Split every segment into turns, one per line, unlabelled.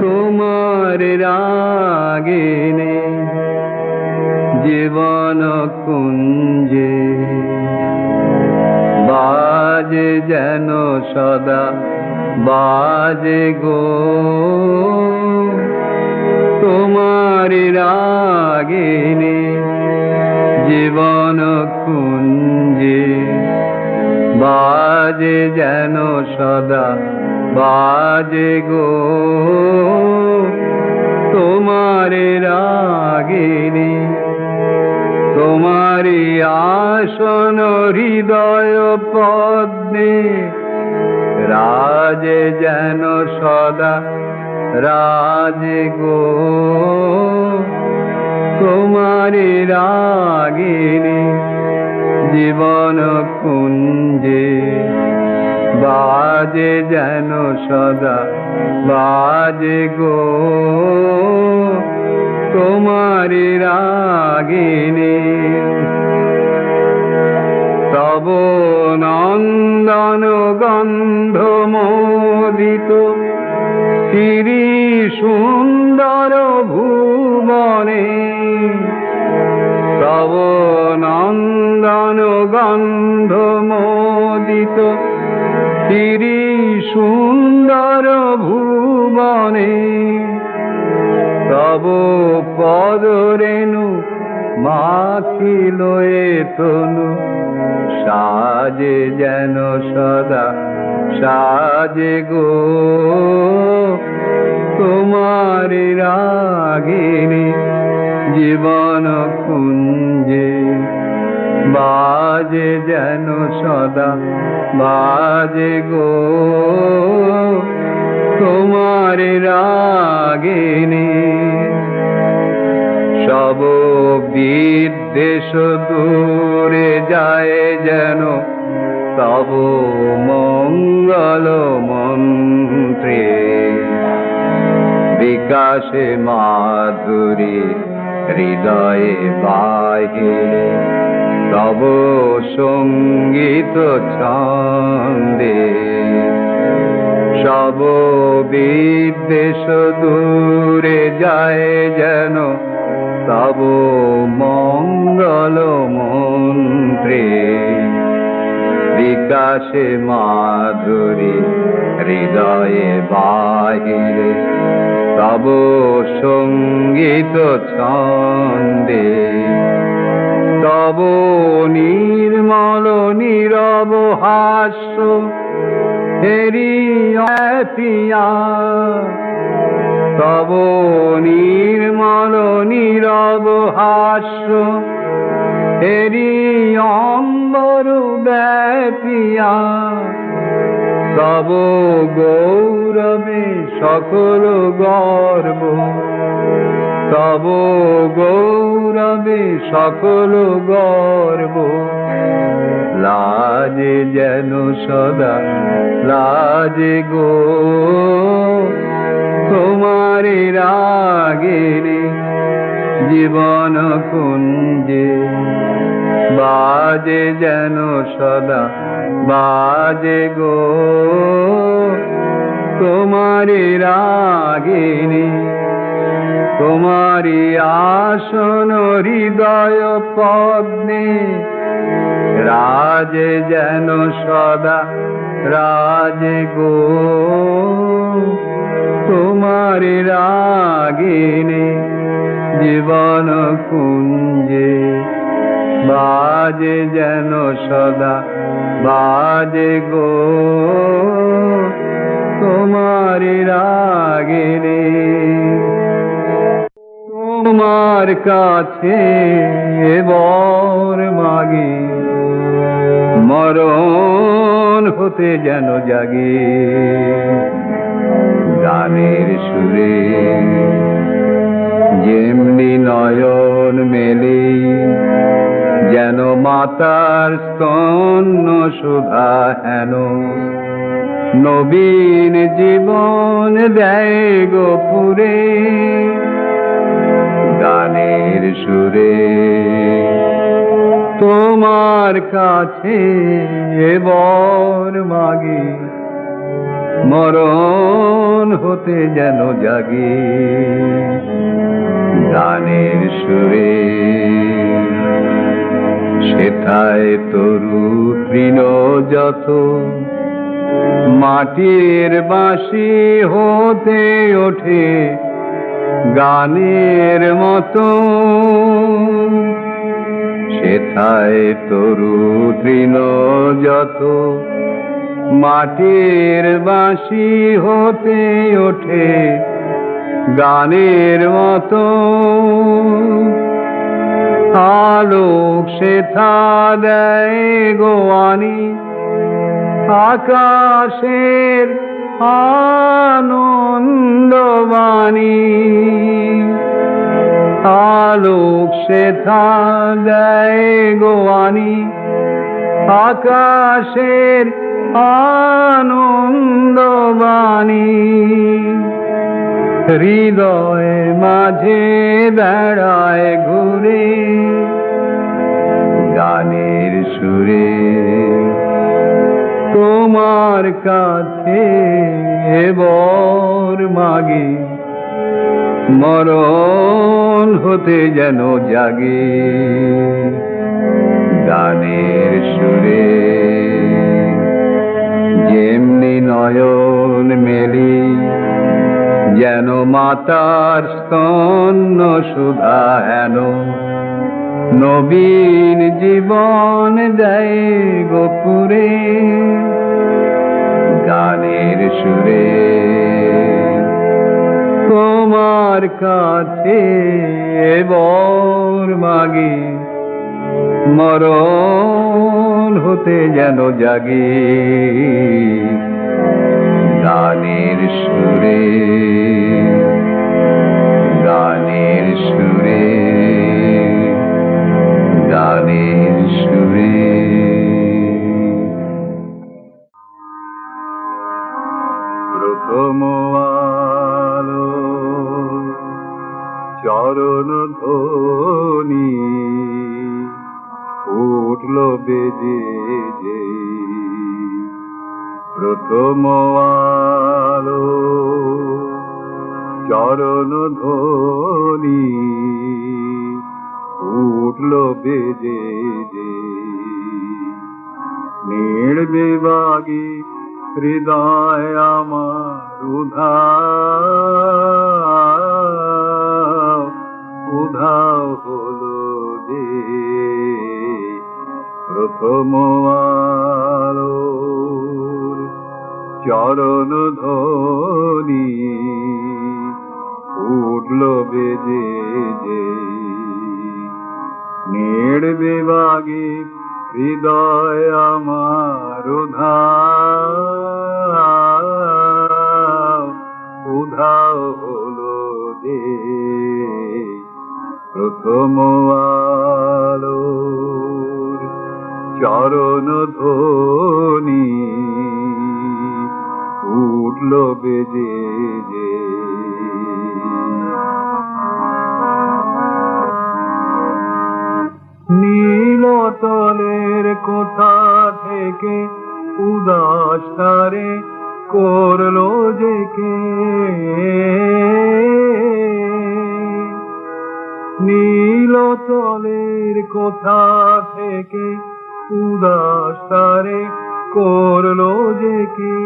তোমার রাগিনী জীবন কুঞ্জে বাজে যেন সদা বাজে গো। তোমার রাগিনী জীবন কুঞ্জে বাজে যেন সদা বাজে গো। তোমার রাগিনী তোমারি আসন হৃদয় পদ্মে রাজে যেন সদা রাজে গো। তোমারি রাগিনী জীবন কুঞ্জে বাজে যেন সদা বাজে গো। তোমারি রাগিনী তব নন্দন গন্ধ মোদিত শ্রী সুন্দর ভুবনে। তব নন্দন গন্ধ মোদিত শ্রী সুন্দর ভুবনে। তব পদ রেণু মাখিল এ তনু সাজে যেন সদা সাজে গো। তোমার রাগিনী জীবন কুঞ্জে বাজে যেন সদা বাজে গো। তোমার রাগিনী সব বিদ্বেষ দূরে যায় যেন তব মঙ্গল মন্ত্রে। বিকাশে মাধুরী হৃদয়ে বাহিরে তব সঙ্গীত ছন্দে। সব বিদ্বেষ দূরে যায় যেন তব মঙ্গল মন্ত্রে। বিকাশে মাধুরী হৃদয়ে বাহিরে তব সঙ্গীত ছন্দে। তব নির্মল নীরব হাস্য হেরিয়া। তব নির্মল নীরব হাস্য হেরি অম্বর ব্যাপিয়া। তব গৌরবে সকল গর্ব তব গৌরবে সকল গর্ব লাজে যেন সদা লাজে গো। তোমার রাগিনী জীবন কুঞ্জে বাজে যেন সদা বাজে গো। তোমার রাগিনী তোমারি আসন হৃদয় পদ্মে রাজে যেন সদা রাজে গো। তোমার রাগিনী জীবন কুঞ্জে বাজে যেন সদা বাজে গো। তোমার রাগিনী তোমার কাছে বর মাগে মরণ হতে যেন জাগে। গানের সুরে যেমনি নয়ন মেলে যেন মাতার স্তন্য সুধা হেন। নবীন জীবন দেয় গোপুরে গানের সুরে। তোমার কাছে বর মাগে মরণ হতে যেন জাগে গানের সুরে সেথায় তরু তৃণ যত মাটির বাঁশি হতে ওঠে গানের মতো সেথায় তরু তৃণ যত মাটির বাঁশি হতে ওঠে গানের মতো আলোক সেথা দেয় গোয়ানি আকাশের আনন্দবাণী আলোক সেথা দেয় গোয়ানি আকাশের আনন্দবাণী হৃদয় মাঝে বেড়ায় ঘুরে গানের সুরে তোমার কাছে বর মাগে মরণ হতে যেন জাগে গানের সুরে যেমনি নয়ন মেলি যেন মাতার স্তন্য সুধা হেন নবীন জীবন দেয় গোপুরে গানের সুরে তোমার কাছে বর মাগে মরণ হতে যেন জাগে গানের সুরে গানের সুরে গানের সুরে প্রথম আলো চরণ ধ্বনি উঠল বেজে যে প্রথম আলো চরণ ধ্বনি উঠল বেজে যে নীড় বিভাগী হৃদয় আমার উধাও হলো যে প্রথম আলোর চরণ ধ্বনি উঠল বেজে যে নীড় বিভাগী হৃদয় আমার উধাও হলো যে প্রথম আলোর চরণ ধ্বনি উঠল বেজে যে নীলতলের কোথা থেকে উদাস তারে করলো যে কে নীলতলের কোথা থেকে উদাস তারে করলো যে কে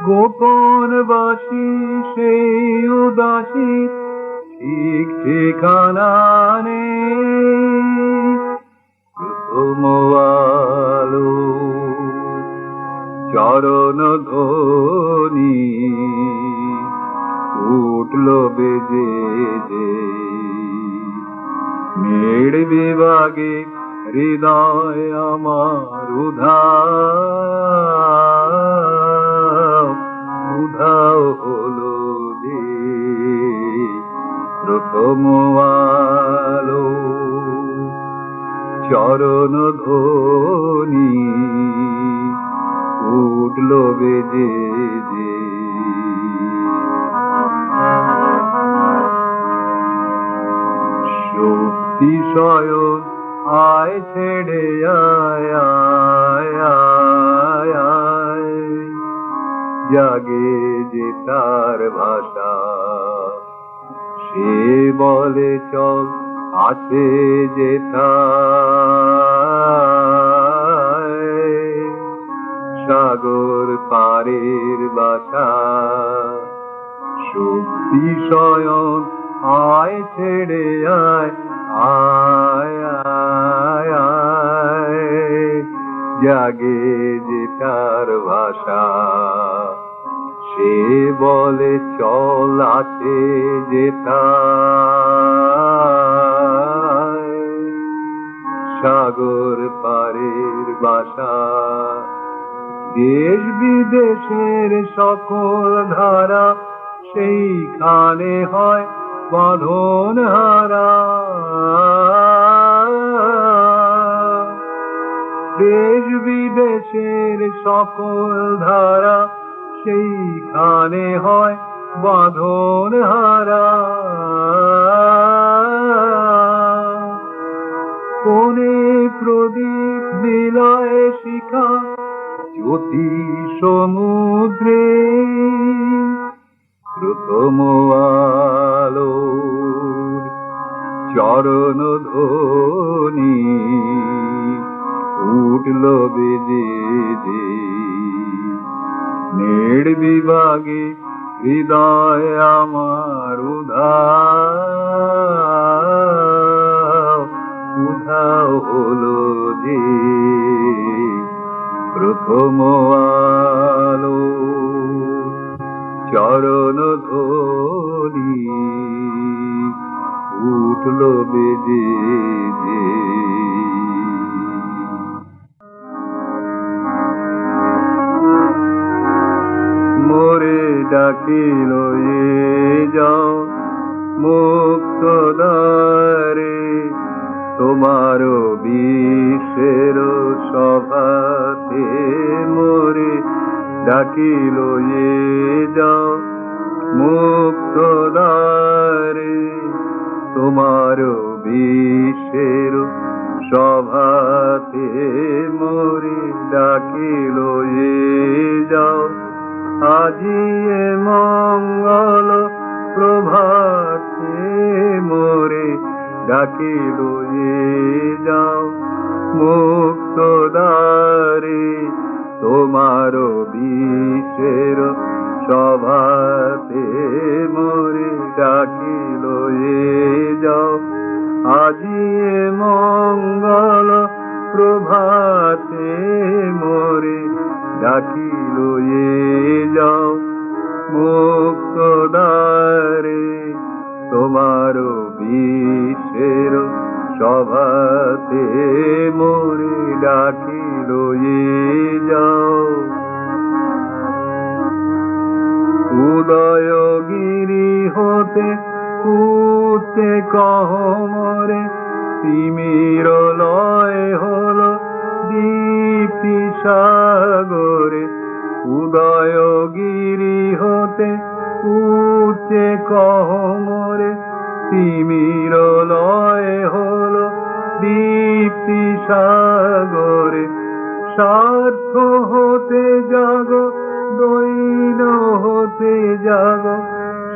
গোপন বাসী সেই উদাসী ঠিক ঠিকানা নেই প্রথম আলো চরণ ধ্বনি উঠল বেজে যে নীড় বিভাগে হৃদয় আমার উধাও হলো যে প্রথম আলো চরণ ধ্বনি উঠল বেজে যে শক্তি শয়ন আয় ছেড়ে আয় জাগে যে তার ভাষা, সে বলে চল আছে যে সাগর পারের বাসা। শক্তি শয়ন আয় ছেড়ে আয়, আয় আয় আয়, জাগে যে তার ভাষা, সে বলে চল আছে যে সাগর পারের বাসা। দেশ বিদেশের সকল ধারা সেইখানে হয় বাঁধন হারা। দেশ বিদেশের সকল ধারা সেইখানে হয় বাঁধন হারা। কোনে প্রদীপ নিলয় শিখা জ্যোতি সমুদ্রে, প্রথম আলোর চরণ ধ্বনি উঠল বেজে যে নেড় বিভাগে হৃদয় আমার উধাও হলো যে প্রথম আলো চরণ ধ্বনি উঠল বেজে যে। মোরে ডাকিল এ যাও মুক্ত দ্বারে, তোমার বিশ্বের সভাতে। মোরে ডাকিল এ যাও মুক্ত দ্বারে, তোমার বিশ্বের সভাতে। মোরে ডাকিল এ যাও আজি এ মঙ্গল প্রভাতে। মোরে ডাকিল এ যাও মুক্ত দ্বারে, তোমার বিশ্বের সভাতে। মোরে ডাকিল এ যাও আজি এ মঙ্গল প্রভাতে। মোরে ডাকিল এ যাও মুক্ত দ্বারে, তোমার বিশ্বের সভাতে। মোরে ডাকিল এ যাও। উদয়গিরি হতে উঠে কহমরে, তিমির লয় হল দীপ্তি সাগরে। উদয়গিরি হতে উঠে কহমরে, তিমির লয় হল দীপ্তি সাগরে। স্বার্থ হতে জাগ দৈন হতে জাগ,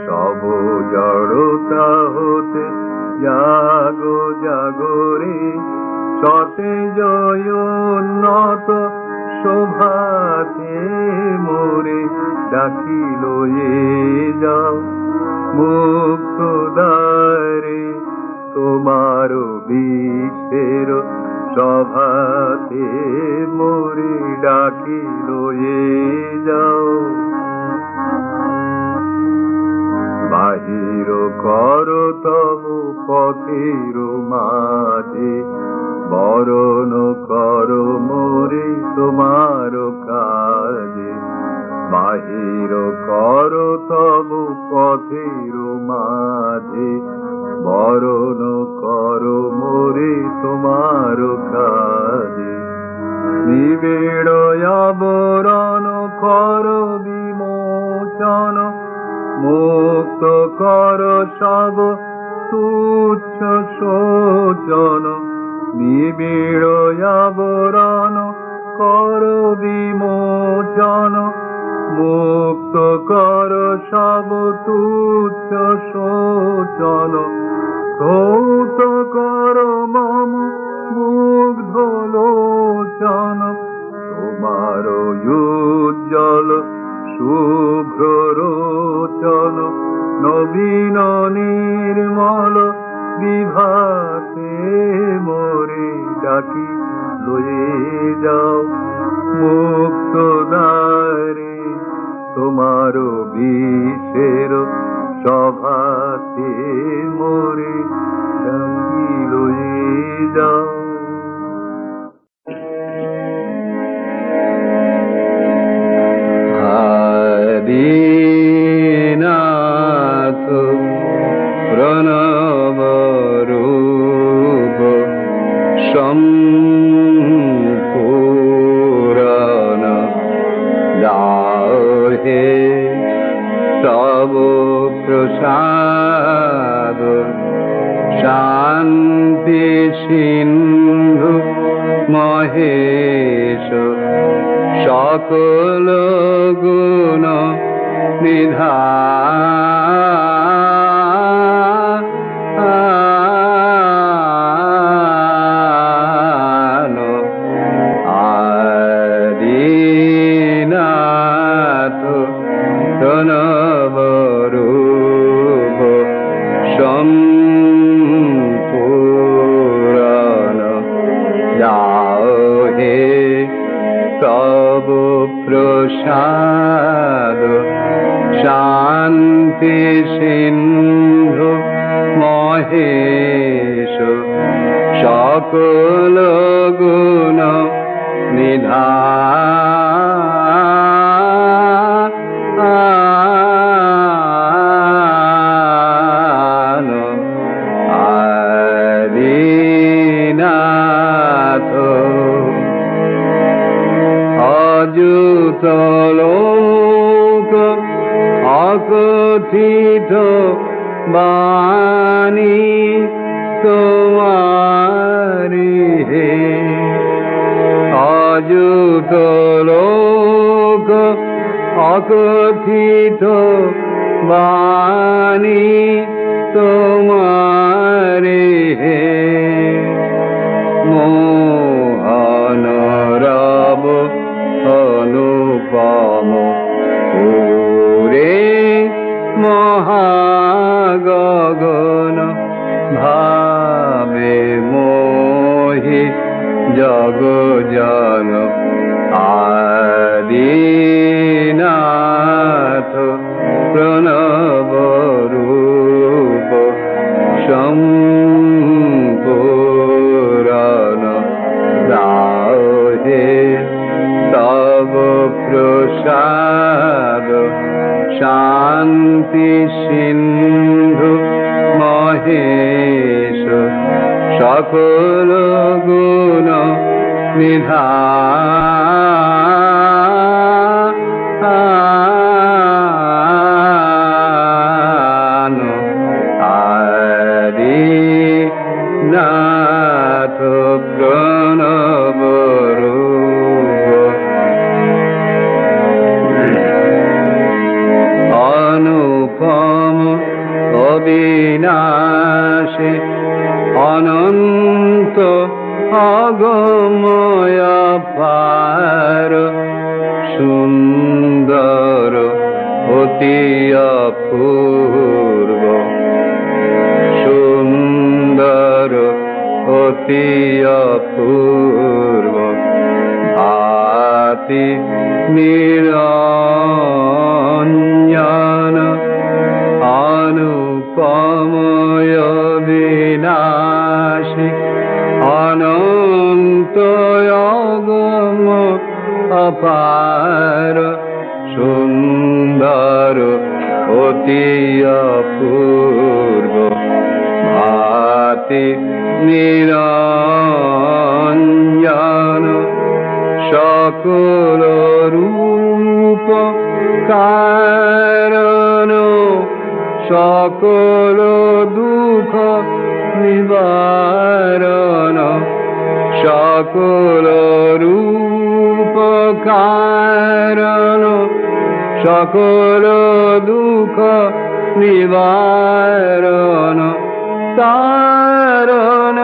সব জড়তা হতে জাগো জাগরে। সতে জয় উন্নত শোভাতে। মোরে ডাকিল এ যাও মুক্ত দ্বারে, তোমার বিশ্বের সভাতে। মোরে ডাকিল এ যাও। বাহির কর তব পথের মাঝে, বরণ কর মোরে তোমার কাজে। বাহির কর তব পথের মাঝে, বরণ কর মোরে তোমার কাজে। নিবিড় আবরণ কর বিমোচন, মুক্ত কর সব তুচ্ছ শোচন। নিবিড় আবরণ কর বিমোচন, মুক্ত মুক্তদারে তোমার বিষের সভাতে মোরে ডাকি লয়ে যাও। আদিনাথ প্রণব রূপ সম্পূরণ দাহে তব প্রসাদ শান্তি সিন্ধু মহেশ সকল গুণ নিধান আদিনাথ প্রণব রূপ সম্পূরণ দাহে তব প্রসাদ শান্তি সিন্ধু মহেশ সকল গুণ নিধান আদিনাথ অযুত লোক অকথিত বাণী তোমারি হে অযুত লোক অকথিত বাণী তোমারি হে মোহন রব অনুপম পুরে মহাগগন ভাবে মোহি জগ জন আদিনাথ প্রণব রূপ সম্পূরণ দাহে তব প্রসাদ শান্তি সিন্ধু মহেশ সকল গুণ নিধান আদিনাথ প্রণব রূপ অনুপম অবিনাশী অনন্ত অগময় পার সুন্দর অতি অপূর্ব সুন্দর অতি অপূর্ব ভাতি নিরঞ্জন অনুপময় বিনাশী অনন্ত অগম অপার সুন্দর অতি অপূর্ব ভাতি নিরঞ্জন সকল রূপ কারণ সকল দুঃখ নিবারণ সকল রূপ কারণ সকল দুঃখ নিবারণ তারণ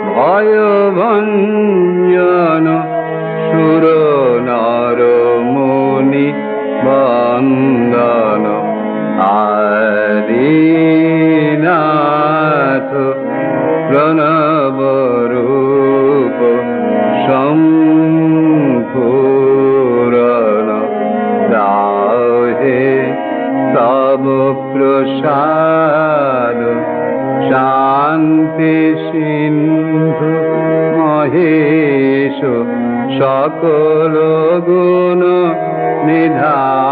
ভয় ভঞ্জন সুর নর মুনি বন্দন আদিনাথ প্রণব রূপ সকল গুণ নিধান